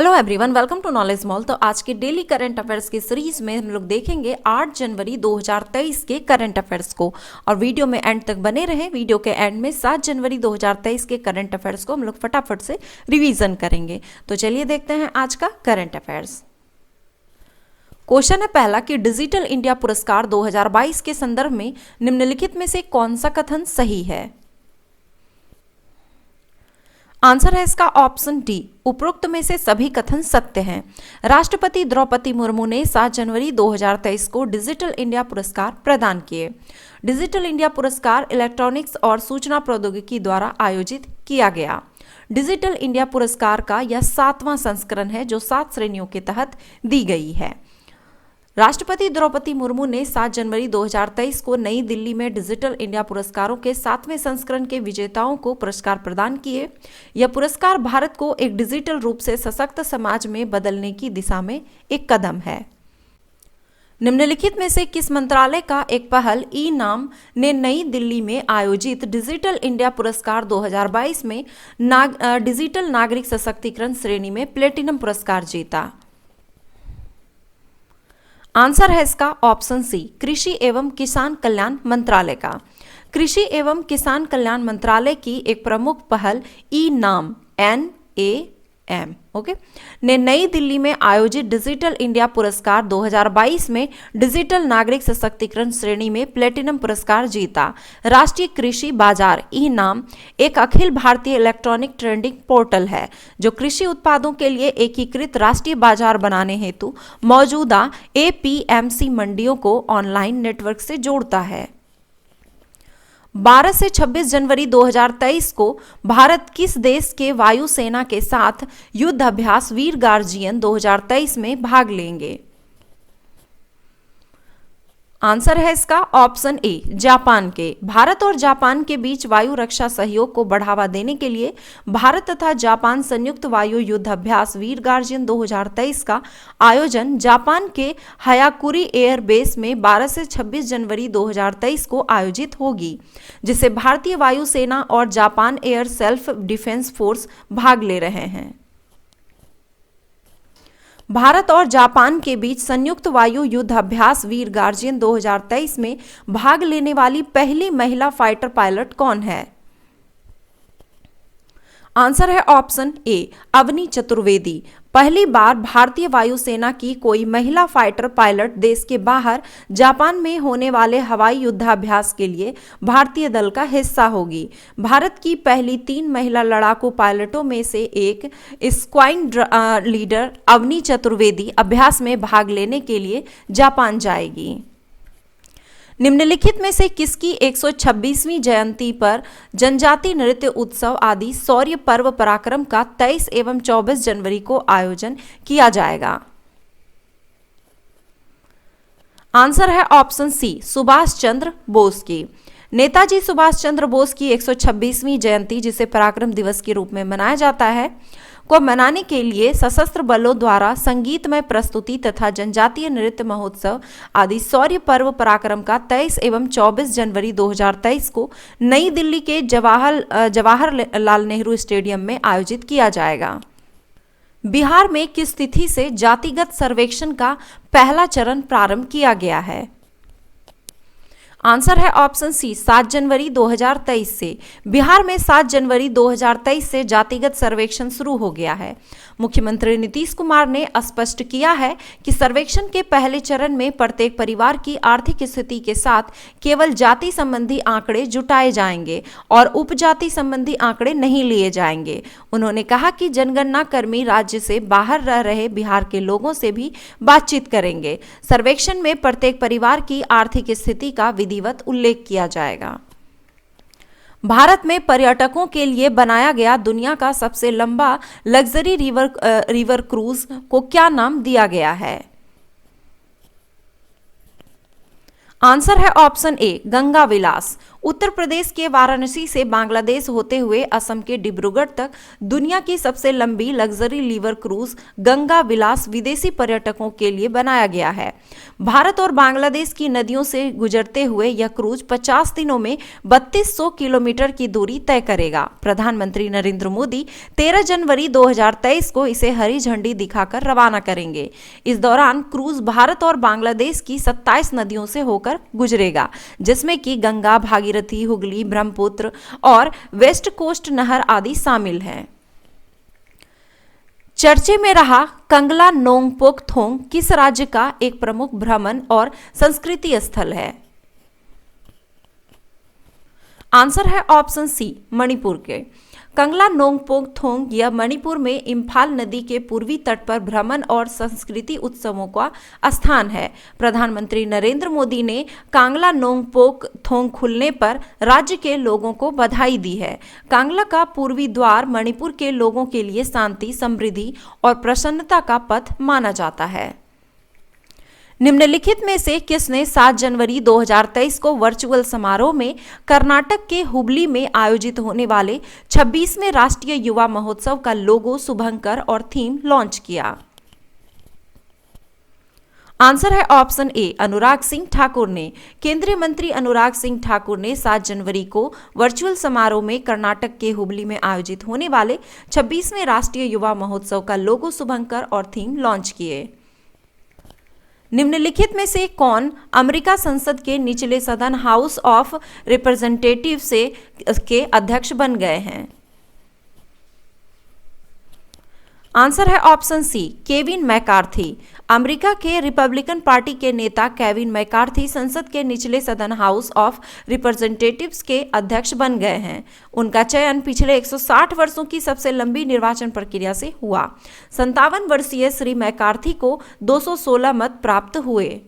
Hello everyone, welcome to knowledge mall. तो आज के डेली करंट अफेयर्स की सीरीज में हम लोग देखेंगे 8 जनवरी 2023 के करंट अफेयर्स को। और वीडियो में एंड तक बने रहें। वीडियो के एंड में 7 जनवरी 2023 के करंट अफेयर्स को हम लोग फटाफट से रिवीजन करेंगे। तो चलिए देखते हैं आज का करंट अफेयर्स। क्वेश्चन है पहला कि डिजिटल इंडिया पुरस्कार 2022 के संदर्भ में निम्नलिखित में से कौन सा कथन सही है। आंसर है इसका ऑप्शन डी, उपरोक्त में से सभी कथन सत्य हैं। राष्ट्रपति द्रौपदी मुर्मू ने 7 जनवरी 2023 को डिजिटल इंडिया पुरस्कार प्रदान किए। डिजिटल इंडिया पुरस्कार इलेक्ट्रॉनिक्स और सूचना प्रौद्योगिकी द्वारा आयोजित किया गया। डिजिटल इंडिया पुरस्कार का यह 7वां संस्करण है जो 7 श्रेणियों के तहत दी गई है। राष्ट्रपति द्रौपदी मुर्मू ने 7 जनवरी 2023 को नई दिल्ली में डिजिटल इंडिया पुरस्कारों के 7वें संस्करण के विजेताओं को पुरस्कार प्रदान किए। यह पुरस्कार भारत को एक डिजिटल रूप से सशक्त समाज में बदलने की दिशा में एक कदम है। निम्नलिखित में से किस मंत्रालय का एक पहल ई नाम ने नई दिल्ली में आयोजित डिजिटल इंडिया पुरस्कार 2022 में डिजिटल नागरिक सशक्तिकरण श्रेणी में प्लेटिनम पुरस्कार जीता। आंसर है इसका ऑप्शन सी, कृषि एवं किसान कल्याण मंत्रालय का। कृषि एवं किसान कल्याण मंत्रालय की एक प्रमुख पहल ई नाम NAM ने नई दिल्ली में आयोजित डिजिटल इंडिया पुरस्कार 2022 में डिजिटल नागरिक सशक्तिकरण श्रेणी में प्लेटिनम पुरस्कार जीता। राष्ट्रीय कृषि बाजार ई नाम एक Akhil Bharatiya electronic trading portal है जो कृषि उत्पादों के लिए एकीकृत राष्ट्रीय बाजार बनाने हेतु मौजूदा APMC मंडियों को ऑनलाइन नेटवर्क से जोड़ता है। 12 से 26 जनवरी 2023 को भारत किस देश के वायुसेना के साथ युद्ध अभ्यास वीर गार्जियन 2023 में भाग लेंगे। आंसर है इसका ऑप्शन ए, जापान के। भारत और जापान के बीच वायु रक्षा सहयोग को बढ़ावा देने के लिए भारत तथा जापान संयुक्त वायु युद्ध अभ्यास वीर गार्जियन 2023 का आयोजन जापान के हयाकुरी एयर बेस में 12 से 26 जनवरी 2023 को आयोजित होगी, जिसे भारतीय वायुसेना और Japan air self defence force भाग ले रहे हैं। भारत और जापान के बीच संयुक्त वायु युद्ध अभ्यास वीर गार्जियन 2023 में भाग लेने वाली पहली महिला फाइटर पायलट कौन है। आंसर है ऑप्शन ए, अवनी चतुर्वेदी। पहली बार भारतीय वायुसेना की कोई महिला फाइटर पायलट देश के बाहर जापान में होने वाले हवाई युद्धाभ्यास के लिए भारतीय दल का हिस्सा होगी। भारत की पहली 3 महिला लड़ाकू पायलटों में से एक स्क्वाड्रन लीडर अवनी चतुर्वेदी अभ्यास में भाग लेने के लिए जापान जाएगी। निम्नलिखित में से किसकी 126वीं जयंती पर जनजाति नृत्य उत्सव आदि शौर्य पर्व पराक्रम का 23 एवं 24 जनवरी को आयोजन किया जाएगा। आंसर है ऑप्शन सी, सुभाष चंद्र बोस की। नेताजी सुभाष चंद्र बोस की 126वीं जयंती, जिसे पराक्रम दिवस के रूप में मनाया जाता है, को मनाने के लिए सशस्त्र बलों द्वारा संगीतमय प्रस्तुति तथा जनजातीय नृत्य महोत्सव आदि शौर्य पर्व पराक्रम का 23 एवं 24 जनवरी 2023 को नई दिल्ली के जवाहरलाल नेहरू स्टेडियम में आयोजित किया जाएगा। बिहार में किस तिथि से जातिगत सर्वेक्षण का पहला चरण प्रारंभ किया गया है। आंसर है ऑप्शन सी, 7 जनवरी 2023 से। बिहार में 7 जनवरी 2023 से जातिगत सर्वेक्षण शुरू हो गया है। मुख्यमंत्री नीतीश कुमार ने स्पष्ट किया है कि सर्वेक्षण के पहले चरण में प्रत्येक परिवार की आर्थिक स्थिति के साथ केवल जाति संबंधी आंकड़े जुटाए जाएंगे और उपजाति संबंधी आंकड़े नहीं लिए जाएंगे। उन्होंने कहा कि जनगणना कर्मी राज्य से बाहर रह रहे बिहार के लोगों से भी बातचीत करेंगे। सर्वेक्षण में प्रत्येक परिवार की आर्थिक स्थिति का विधिवत उल्लेख किया जाएगा। भारत में पर्यटकों के लिए बनाया गया दुनिया का सबसे लंबा लग्जरी रिवर क्रूज को क्या नाम दिया गया है। आंसर है ऑप्शन ए, गंगा विलास। उत्तर प्रदेश के वाराणसी से बांग्लादेश होते हुए असम के डिब्रूगढ़ तक दुनिया की सबसे लंबी लग्जरी रिवर क्रूज गंगा विलास विदेशी पर्यटकों के लिए बनाया गया है। भारत और बांग्लादेश की नदियों से गुजरते हुए यह क्रूज 50 दिनों में 3200 किलोमीटर की दूरी तय करेगा। प्रधानमंत्री नरेंद्र मोदी 13 जनवरी 2023 को इसे हरी झंडी दिखाकर रवाना करेंगे। इस दौरान क्रूज भारत और बांग्लादेश की 27 नदियों से होकर गुजरेगा, जिसमें कि गंगा, भागीरथी, हुगली, ब्रह्मपुत्र और वेस्ट कोस्ट नहर आदि शामिल हैं। चर्चे में रहा कंगला नोंगपोक थोंग किस राज्य का एक प्रमुख भ्रमण और संस्कृति स्थल है? आंसर है ऑप्शन सी, मणिपुर के। कंगला नोंगपोक थोंग यह मणिपुर में इम्फाल नदी के पूर्वी तट पर भ्रमण और संस्कृति उत्सवों का स्थान है। प्रधानमंत्री नरेंद्र मोदी ने कांगला नोंगपोक थोंग खुलने पर राज्य के लोगों को बधाई दी है। कांगला का पूर्वी द्वार मणिपुर के लोगों के लिए शांति, समृद्धि और प्रसन्नता का पथ माना जाता है। निम्नलिखित में से किसने 7 जनवरी 2023 को वर्चुअल समारोह में कर्नाटक के हुबली में आयोजित होने वाले 26वें राष्ट्रीय युवा महोत्सव का लोगो, शुभंकर और थीम लॉन्च किया? आंसर है ऑप्शन ए, अनुराग सिंह ठाकुर ने। केंद्रीय मंत्री अनुराग सिंह ठाकुर ने 7 जनवरी को वर्चुअल समारोह में कर्नाटक के हुबली में आयोजित होने वाले 26वें राष्ट्रीय युवा महोत्सव का लोगो, शुभंकर और थीम लॉन्च किए। निम्नलिखित में से कौन अमेरिका संसद के निचले सदन हाउस ऑफ रिप्रेजेंटेटिव के अध्यक्ष बन गए हैं? आंसर है option C, Kevin McCarthy. America के रिपब्लिकन पार्टी के नेता केविन मैकार्थी संसद के निचले सदन हाउस ऑफ रिप्रेजेंटेटिव्स के अध्यक्ष बन गए हैं। उनका चयन पिछले 160 वर्षों की सबसे लंबी निर्वाचन प्रक्रिया से हुआ। 57 वर्षीय श्री मैकार्थी को 216 मत प्राप्त हुए।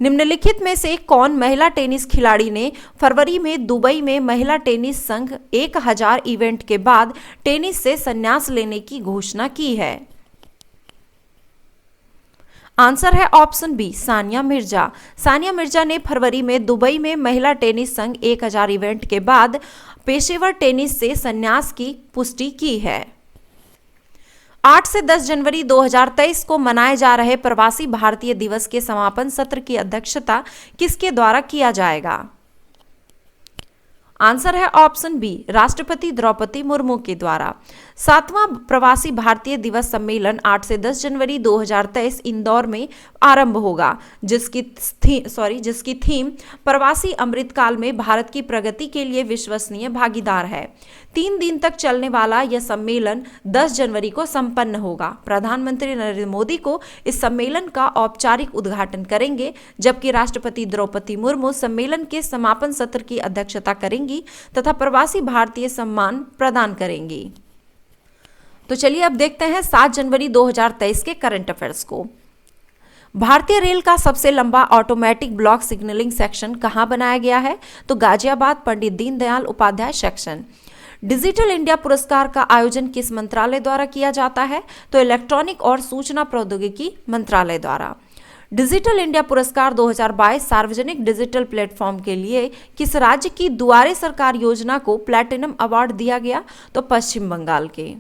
निम्नलिखित में से कौन महिला टेनिस खिलाड़ी ने फरवरी में दुबई में महिला टेनिस संघ 1000 इवेंट के बाद टेनिस से संन्यास लेने की घोषणा की है? आंसर है ऑप्शन बी, सानिया मिर्जा। सानिया मिर्जा ने फरवरी में दुबई में महिला टेनिस संघ 1000 इवेंट के बाद पेशेवर टेनिस से संन्यास की पुष्टि की है। 8 से 10 जनवरी 2023 को मनाए जा रहे प्रवासी भारतीय दिवस के समापन सत्र की अध्यक्षता किसके द्वारा किया जाएगा? आंसर है ऑप्शन बी, राष्ट्रपति द्रौपदी मुर्मू के द्वारा। 7वां प्रवासी भारतीय दिवस सम्मेलन 8 से 10 जनवरी 2023 इंदौर में आरंभ होगा, जिसकी थीम प्रवासी अमृतकाल में भारत की प्रगति के लिए विश्वसनीय भागीदार है। 3 दिन तक चलने वाला यह सम्मेलन 10 जनवरी को संपन्न होगा। प्रधानमंत्री नरेंद्र मोदी को इस सम्मेलन का औपचारिक उद्घाटन करेंगे, जबकि राष्ट्रपति द्रौपदी मुर्मू सम्मेलन के समापन सत्र की अध्यक्षता करेंगी तथा प्रवासी भारतीय सम्मान प्रदान करेंगी। तो चलिए अब देखते हैं 7 जनवरी 2023 के करंट अफेयर्स को। भारतीय रेल का सबसे लंबा ऑटोमेटिक ब्लॉक सिग्नलिंग सेक्शन कहां बनाया गया है? तो Ghaziabad Pandit Deendayal Upadhyay section. Digital India पुरस्कार का आयोजन किस मंत्रालय द्वारा किया जाता है? तो इलेक्ट्रॉनिक और सूचना प्रौद्योगिकी मंत्रालय द्वारा। डिजिटल इंडिया पुरस्कार 2022 सार्वजनिक डिजिटल प्लेटफॉर्म के लिए किस राज्य की दुआरे सरकार योजना को प्लैटिनम अवार्ड दिया गया? तो पश्चिम बंगाल के।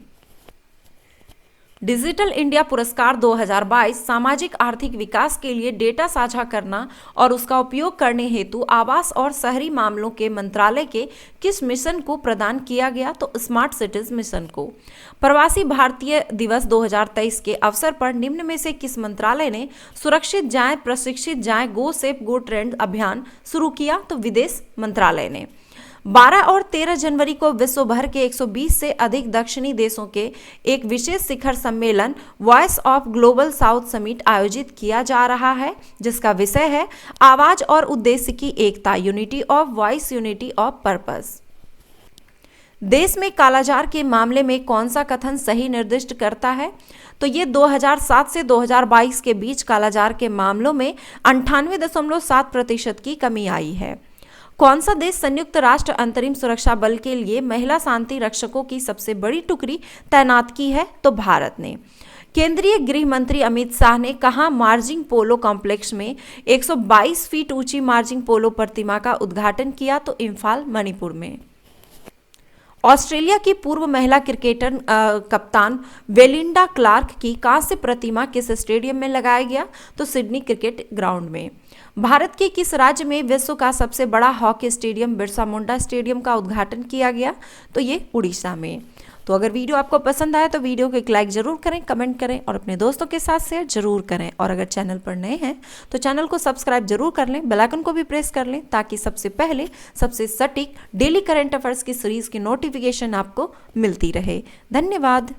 डिजिटल इंडिया पुरस्कार 2022 सामाजिक आर्थिक विकास के लिए डेटा साझा करना और उसका उपयोग करने हेतु आवास और शहरी मामलों के मंत्रालय के किस मिशन को प्रदान किया गया? तो स्मार्ट सिटीज मिशन को। प्रवासी भारतीय दिवस 2023 के अवसर पर निम्न में से किस मंत्रालय ने सुरक्षित जाएं, प्रशिक्षित जाएं, गो सेफ गो ट्रेंड अभियान शुरू किया? तो विदेश मंत्रालय ने। 12 और 13 जनवरी को विश्व भर के 120 से अधिक दक्षिणी देशों के एक विशेष शिखर सम्मेलन voice of global south summit आयोजित किया जा रहा है, जिसका विषय है आवाज और उद्देश्य की एकता, unity of voice, unity of purpose. देश में कालाजार के मामले में कौन सा कथन सही निर्दिष्ट करता है? तो ये 2007 से 2022 के बीच कालाजार के मामलों में 98.7% की कमी आई है। कौन सा देश संयुक्त राष्ट्र अंतरिम सुरक्षा बल के लिए महिला शांति रक्षकों की सबसे बड़ी टुकड़ी तैनात की है? तो भारत ने। केंद्रीय गृह मंत्री अमित शाह ने कहा मार्जिंग पोलो कॉम्प्लेक्स में 122 फीट ऊंची मार्जिंग पोलो प्रतिमा का उद्घाटन किया तो इम्फाल मणिपुर में। ऑस्ट्रेलिया की पूर्व महिला क्रिकेटर कप्तान बेलिंडा क्लार्क की कांस्य प्रतिमा किस स्टेडियम में लगाया गया तो सिडनी क्रिकेट ग्राउंड में। भारत के किस राज्य में विश्व का सबसे बड़ा hockey stadium Birsa Munda stadium का उद्घाटन किया गया तो ये उड़ीसा में। तो अगर वीडियो आपको पसंद आया तो वीडियो को एक लाइक जरूर करें, कमेंट करें और अपने दोस्तों के साथ शेयर जरूर करें। और अगर चैनल पर नए हैं तो चैनल को सब्सक्राइब जरूर कर लें, बेल आइकन को भी प्रेस कर लें ताकि सबसे पहले सबसे सटीक डेली करंट अफेयर्स की सीरीज की नोटिफिकेशन आपको मिलती रहे। धन्यवाद।